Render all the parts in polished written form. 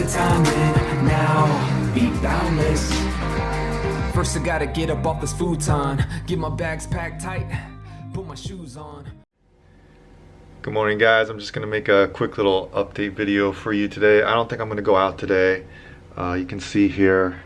the time in now, be boundless. First I gotta get up off this futon, get my bags packed tight, put my shoes on. Good morning guys, I'm just gonna make a quick little update video for you today. I don't think I'm gonna go out today. You can see here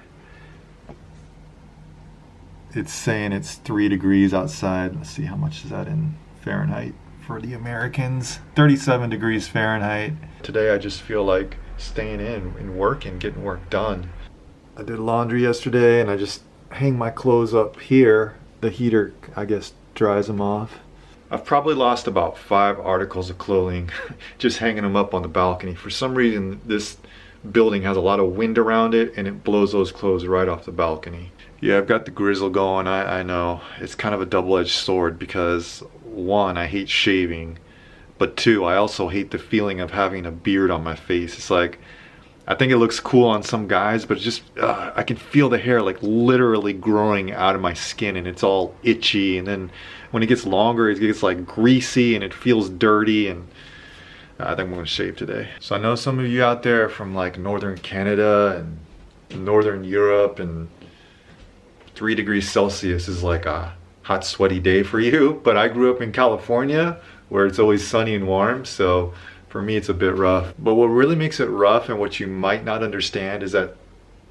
it's saying it's 3 degrees outside. Let's see, how much is that in Fahrenheit for the Americans? 37 degrees Fahrenheit. Today I just feel like staying in and working, getting work done. I did laundry yesterday and I just hang my clothes up here. The heater, I guess, dries them off. I've probably lost about 5 articles of clothing just hanging them up on the balcony. For some reason this building has a lot of wind around it and it blows those clothes right off the balcony. Yeah, I've got the grizzle going. I know it's kind of a double-edged sword because 1, I hate shaving, but 2, I also hate the feeling of having a beard on my face. It's like, I think it looks cool on some guys, but it's just I can feel the hair like literally growing out of my skin and it's all itchy, and then when it gets longer it gets like greasy and it feels dirty, and I think I'm gonna shave today. So I know some of you out there from like northern Canada and northern Europe, and 3 degrees Celsius is like a hot sweaty day for you, but I grew up in California where it's always sunny and warm, so for me it's a bit rough. But what really makes it rough and what you might not understand is that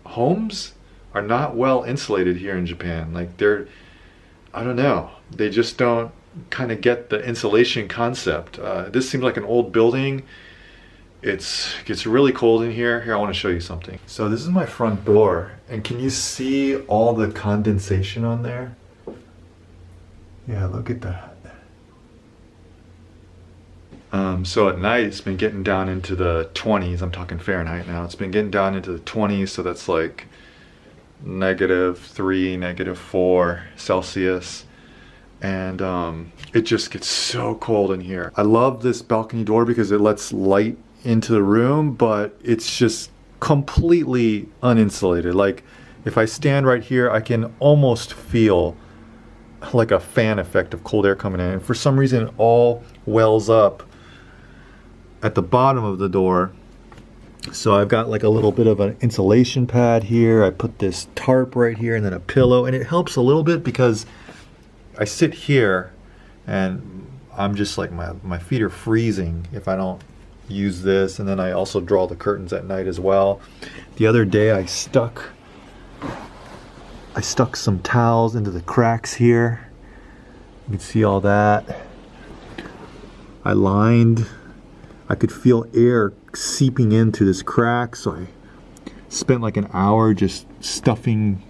homes are not well insulated here in Japan. Like I don't know, they just don't kind of get the insulation concept. This seems like an old building. It gets really cold in here. Here, I want to show you something. So this is my front door, and can you see all the condensation on there? Yeah, look at that. So at night it's been getting down into the 20s. I'm talking Fahrenheit now. It's been getting down into the 20s, so that's like -3, -4 Celsius. And it just gets so cold in here. I love this balcony door because it lets light into the room, but it's just completely uninsulated. Like if I stand right here, I can almost feel like a fan effect of cold air coming in. And for some reason it all wells up at the bottom of the door. So I've got like a little bit of an insulation pad here. I put this tarp right here and then a pillow, and it helps a little bit because I sit here and I'm just like my feet are freezing if I don't use this. And then I also draw the curtains at night as well. The other day I stuck some towels into the cracks here. You can see all that. I could feel air seeping into this crack, so I spent like an hour just stuffing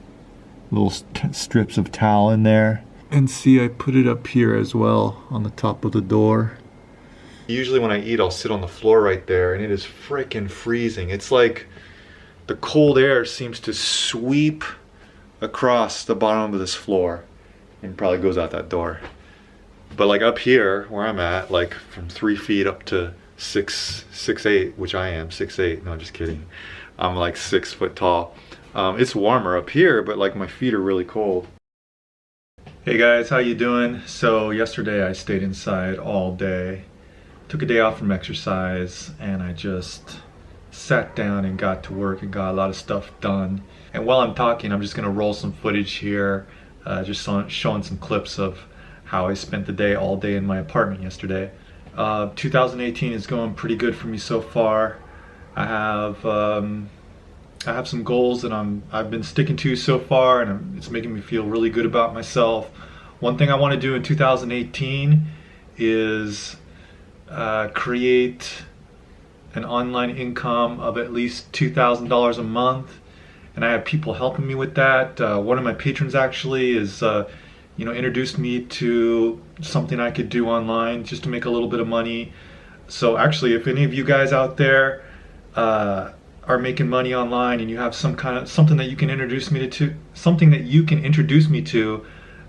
little strips of towel in there. And see, I put it up here as well on the top of the door. Usually when I eat, I'll sit on the floor right there, and it is freaking freezing. It's like the cold air seems to sweep across the bottom of this floor and probably goes out that door. But like up here where I'm at, like from 3 feet up to 6'8", which I am 6'8". No, just kidding. I'm like 6 foot tall. It's warmer up here, but like my feet are really cold. Hey guys, how you doing? So yesterday I stayed inside all day. Took a day off from exercise, and I just sat down and got to work and got a lot of stuff done. And while I'm talking, I'm just gonna roll some footage here, just showing some clips of how I spent the day all day in my apartment yesterday. 2018 is going pretty good for me so far. I have some goals that I've been sticking to so far, and it's making me feel really good about myself. One thing I want to do in 2018 is create an online income of at least $2,000 a month, and I have people helping me with that. One of my patrons actually is introduced me to something I could do online just to make a little bit of money. So actually, if any of you guys out there are making money online and you have something that you can introduce me to,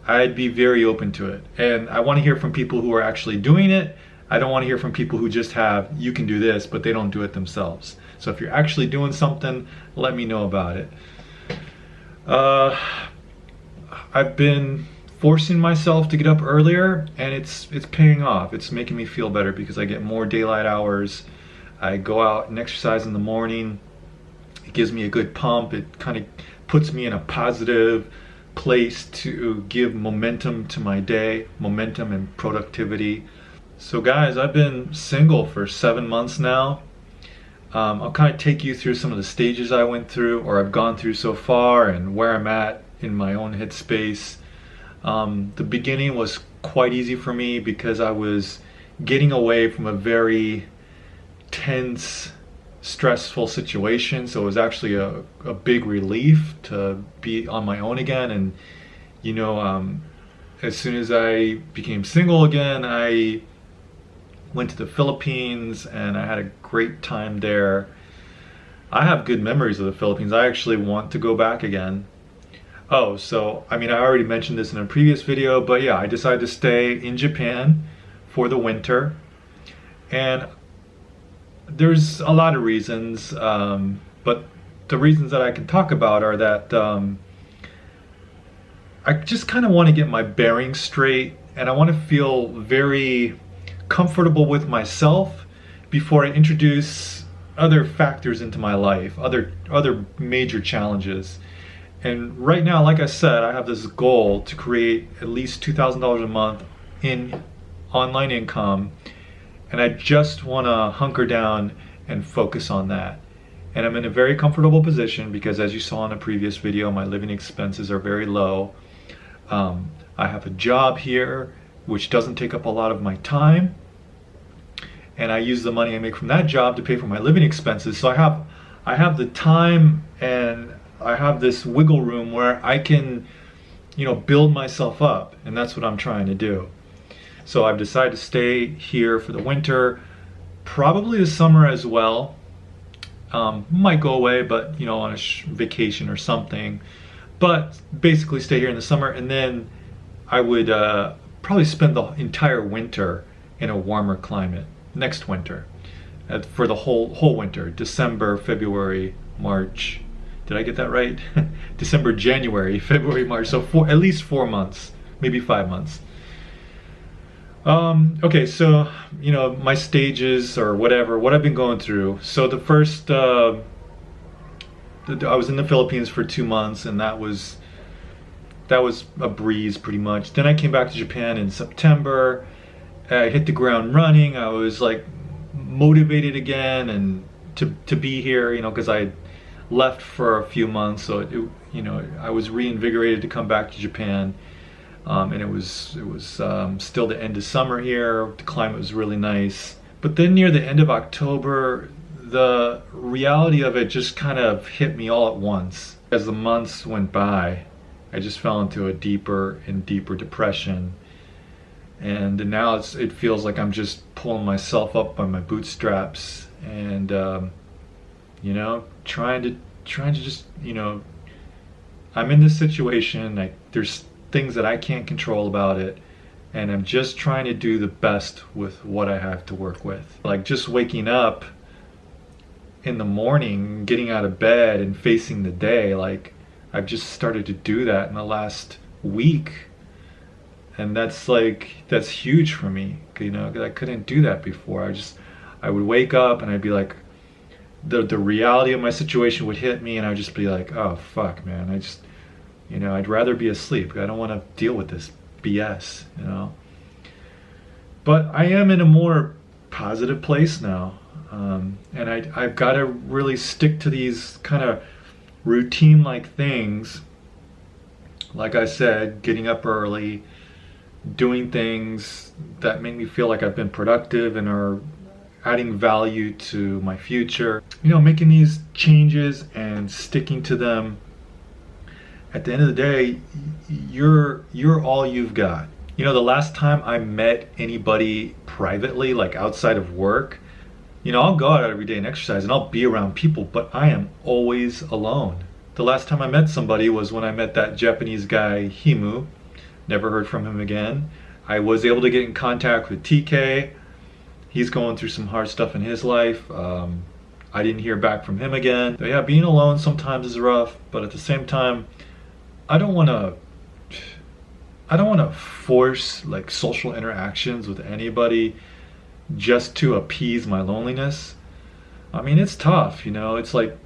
I'd be very open to it. And I want to hear from people who are actually doing it. I don't want to hear from people who just have, you can do this, but they don't do it themselves. So if you're actually doing something, let me know about it. I've been forcing myself to get up earlier, and it's paying off. It's making me feel better because I get more daylight hours. I go out and exercise in the morning. gives me a good pump. It kind of puts me in a positive place to give momentum to my day, momentum and productivity. So guys, I've been single for 7 months now. I'll kind of take you through some of the stages I went through, or I've gone through so far, and where I'm at in my own headspace. The beginning was quite easy for me because I was getting away from a very tense, stressful situation. So it was actually a big relief to be on my own again. And as soon as I became single again, I went to the Philippines and I had a great time there. I have good memories of the Philippines. I actually want to go back again. Oh, so I already mentioned this in a previous video, but yeah, I decided to stay in Japan for the winter. And there's a lot of reasons, but the reasons that I can talk about are that I just kind of want to get my bearings straight, and I want to feel very comfortable with myself before I introduce other factors into my life, other major challenges. And right now, like I said, I have this goal to create at least $2,000 a month in online income, and I just want to hunker down and focus on that. And I'm in a very comfortable position because, as you saw in a previous video, my living expenses are very low. I have a job here which doesn't take up a lot of my time, and I use the money I make from that job to pay for my living expenses. So I have the time, and I have this wiggle room where I can, build myself up, and that's what I'm trying to do. So I've decided to stay here for the winter, probably the summer as well. Might go away, but on a vacation or something. But basically stay here in the summer, and then I would probably spend the entire winter in a warmer climate next winter, for the whole winter, December, February, March. Did I get that right? December, January, February, March. So at least 4 months, maybe 5 months. Okay, so my stages or whatever, what I've been going through. So the first, I was in the Philippines for 2 months, and that was a breeze pretty much. Then I came back to Japan in September. I hit the ground running. I was like motivated again, and to be here, because I left for a few months, so I was reinvigorated to come back to Japan. And it was still the end of summer here. The climate was really nice. But then near the end of October, the reality of it just kind of hit me all at once. As the months went by, I just fell into a deeper and deeper depression. And now it feels like I'm just pulling myself up by my bootstraps, and trying to just, I'm in this situation. There's things that I can't control about it, and I'm just trying to do the best with what I have to work with. Like just waking up in the morning, getting out of bed and facing the day, like I've just started to do that in the last week. And that's huge for me, because I couldn't do that before. I would wake up and I'd be like, the reality of my situation would hit me, and I'd just be like, oh fuck, man, I'd rather be asleep. I don't want to deal with this BS, But I am in a more positive place now, and I've got to really stick to these kind of routine-like things. Like I said, getting up early, doing things that make me feel like I've been productive and are adding value to my future. Making these changes and sticking to them. At the end of the day, you're all you've got. The last time I met anybody privately, like outside of work, I'll go out every day and exercise and I'll be around people, but I am always alone. The last time I met somebody was when I met that Japanese guy, Himu. Never heard from him again. I was able to get in contact with TK. He's going through some hard stuff in his life. I didn't hear back from him again. But yeah, being alone sometimes is rough, but at the same time, I don't want to force like social interactions with anybody just to appease my loneliness. It's tough, It's like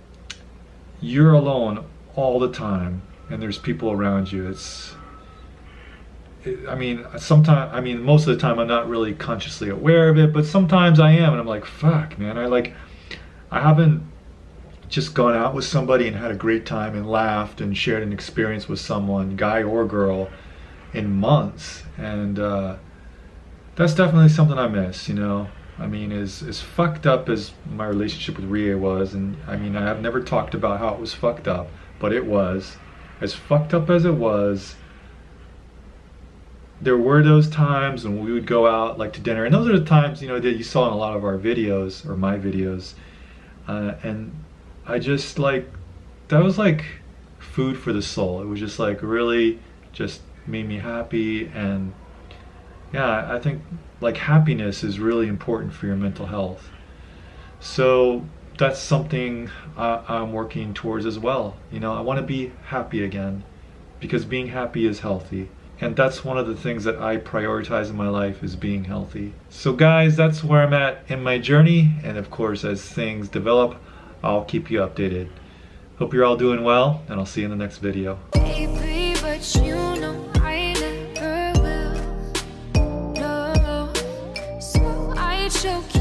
you're alone all the time and there's people around you. I mean, most of the time I'm not really consciously aware of it, but sometimes I am, and I'm like, fuck, man, I haven't just gone out with somebody and had a great time and laughed and shared an experience with someone, guy or girl, in months. And that's definitely something I miss, you know. I mean, as fucked up as my relationship with Rie was, and I mean, I have never talked about how it was fucked up, but it was. As fucked up as it was, there were those times when we would go out like to dinner, and those are the times, you know, that you saw in a lot of our videos, or my videos, and I just like, that was like food for the soul. It was just like really just made me happy. And yeah, I think like happiness is really important for your mental health. So that's something I'm working towards as well. You know, I want to be happy again, because being happy is healthy. And that's one of the things that I prioritize in my life, is being healthy. So guys, that's where I'm at in my journey. And of course, as things develop, I'll keep you updated. Hope you're all doing well, and I'll see you in the next video. Baby, but you know I never will. No, so I choke